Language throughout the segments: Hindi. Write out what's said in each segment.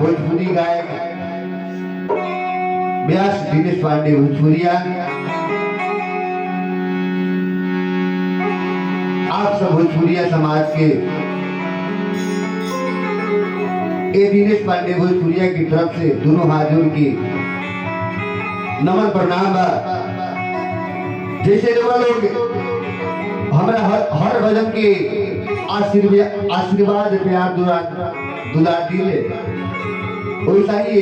भोजपुरी गायक व्यास दिनेश पांडे भोजपुरिया, आप सब भोजपुरिया समाज के ए दिनेश पांडे भोजपुरिया की तरफ से दोनों हाथ जोड़ के नमन प्रणाम। जैसे लोग हमारा हर भजन के आशीर्वाद प्यार दुलार दिले, वैसा ही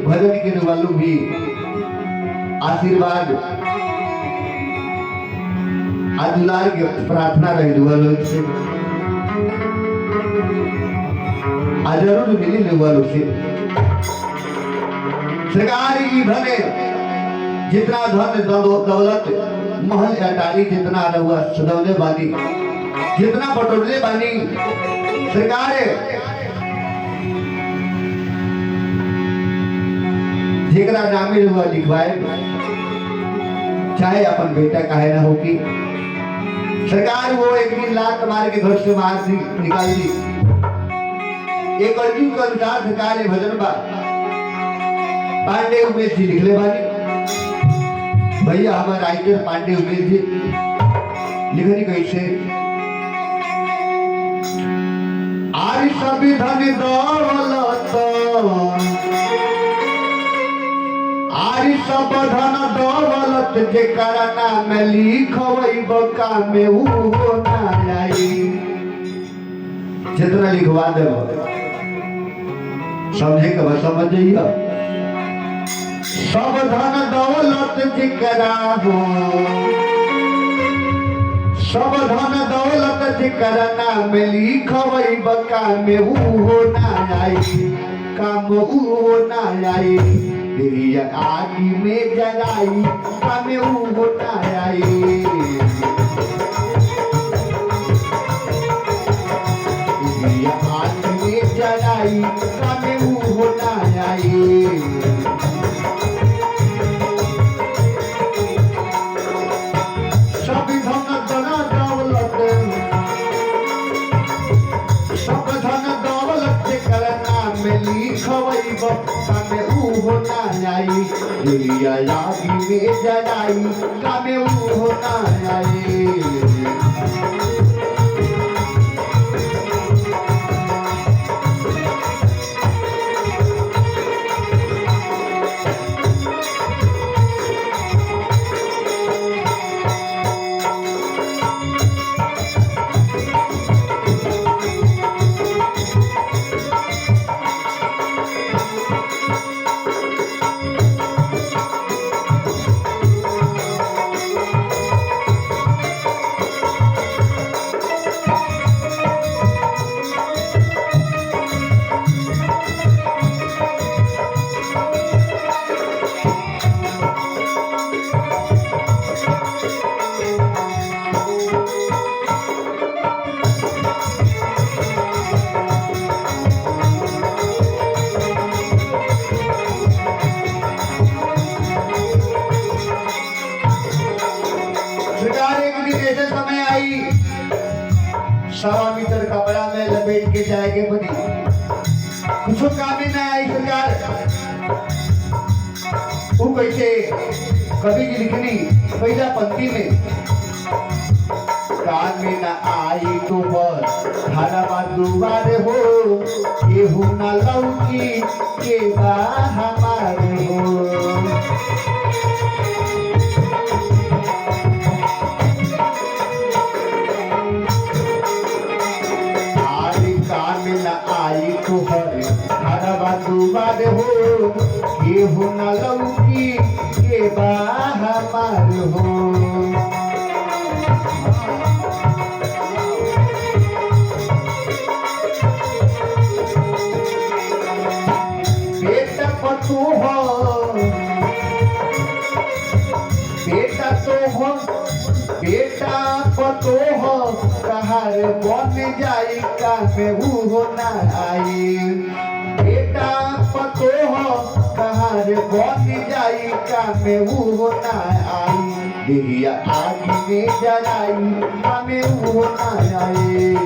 भजन के वालों भी आशीर्वाद दुलार की प्रार्थना रहे वालों से जरूर मिली वालों से। सरकार की धन जितना धन दौलत महल अटारी जितना रहुआ सदौले बानी जितना बटोरले बानी सरकार जेकरा नामे हुआ लिखवाए, चाहे अपन बेटा काहे ना हो कि सरकार वो एक दिन लात मार के घर से बाहर निकाल दी। एक अर्जुन के अनुसार सरकार ने भजन बा पांडे उमेश जी लिखले बानी। भैया हमारे राइटर पांडे उमेश जी लिखनी कैसे, आरी सभी धन दौलत आरी सब धन दौलत जेकरा नाम लिखवई बका में वो ना आई। जितना लिखवा दे समझे कब समझ जाइए। सब धन दौलत जेकरा हो, सब धन दौलत जेकरा नाम लिखवई बका में वो ना आई, काम वो ना आई। तेरी आगी में जगाई हमें होना आई। तेरी आगी में जगाई हमें होना आई। सब धन दौलत सब धन दौलत करना में लिखवई बक्का में होना आई। दुनिया आगी में जलाई कामे होना आई। सवा मीटर कपड़ा में लपेट के जाएंगे बनी कुछ काम में ना आई सरकार। वो कैसे कभी की लिखनी पहला पंक्ति में, कान में ना आई तो बस खाना बात दुबारे हो, ये हो ना लौकी के बा हमारे हो। आई तो हरे खाना बात दुबारे हो, ये हो ना लौकी के बा हमारे हो। पेट पतो हो बेटा तो हो बेटा पतो हो कहार बन जाई का में हो ना आई बेटा पतो हो कहार बन जाई का में हो ना आई दिया आग में जलाई का में हो ना आई।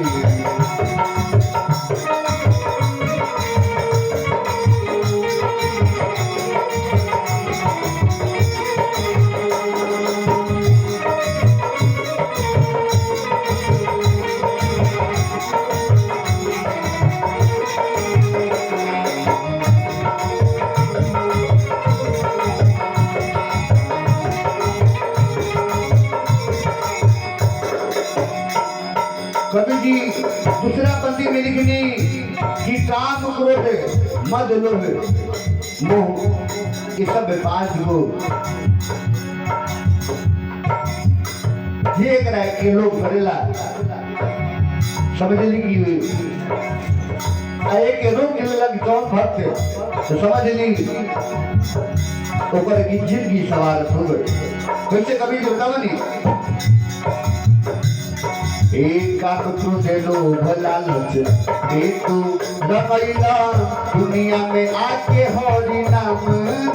कवि जी दूसरा पंक्ति में लिखनी कि काम क्रोध मद लोभ मोह ये सब पांच हो ये करा के लोग करेला समझ ली कि आए के रोग के लग कौन भक्त तो समझ ली ऊपर की जिंदगी सवाल हो गई कैसे कभी जो बतावनी एक क्रोध लोभ लालच तू रमैला दुनिया में आके हरि नाम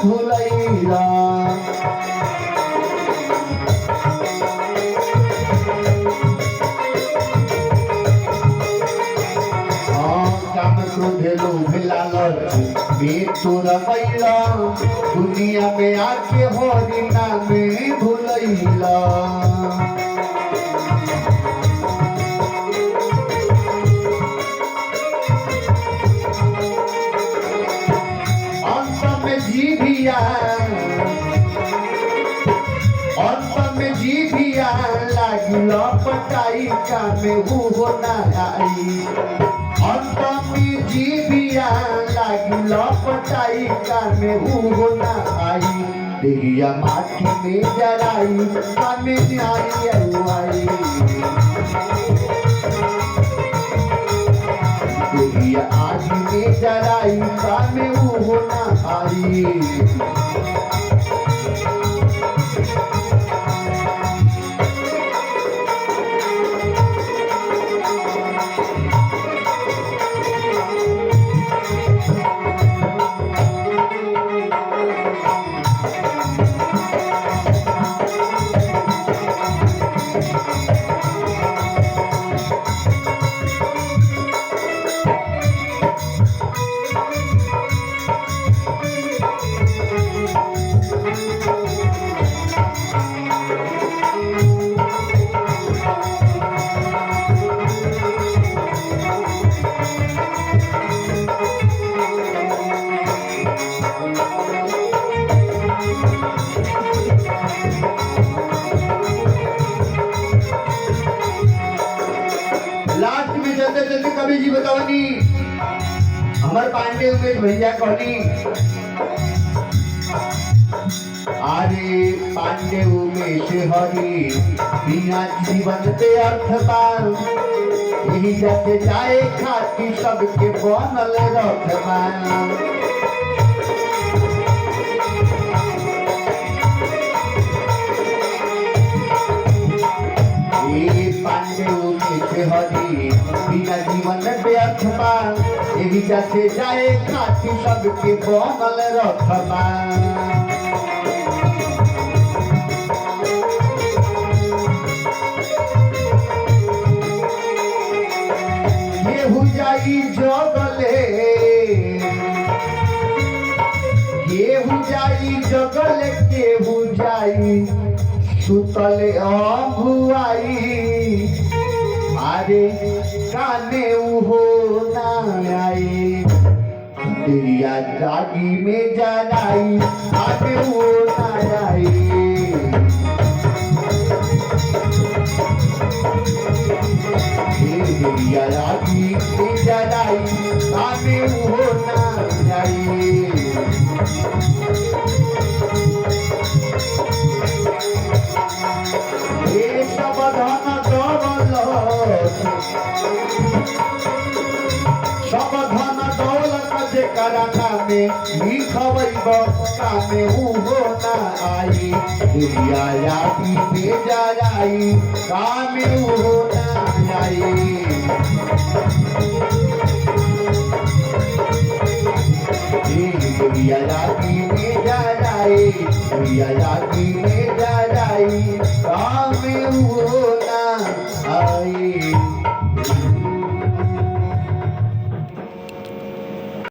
भूलैला काम क्रोध लोभ लालच तू रमैला दुनिया में आके हरि नाम भूलैला अंत में जीभिया लागी लपटाई का में हो ना आई अंत में जीभिया लागी लपटाई का में हो ना आई दिया माटी में जलाई का में आई आई दिया आग में जलाई का में हो ना आई। कवि जी बतावनी अमर पांडे उमेश भैया कहनी आरे पांडे उमेश हरि बिना जीवन के अर्थ पार यही जैसे जाए खाती सबके बनल रखमान पांडे उमेश हरि बिना जीवन व्यर्थ पार यही जैसे जाए खाती सबके बनल रखमान केहू जाई जगले केहू जाई जगले केहू जाई सुतले अभुआई आरे काने हो ना आई दिया जागी में जलाई आगे हो ना आई दिया जागी में जलाई आगे हो ना आई सब धन दौलत जेकरा नाम में लिखवई बका में उहो ना आई दिया यादी में जाई काम में उहो ना आई यादी में जाई यादी में जाई काम में उहो ना आई।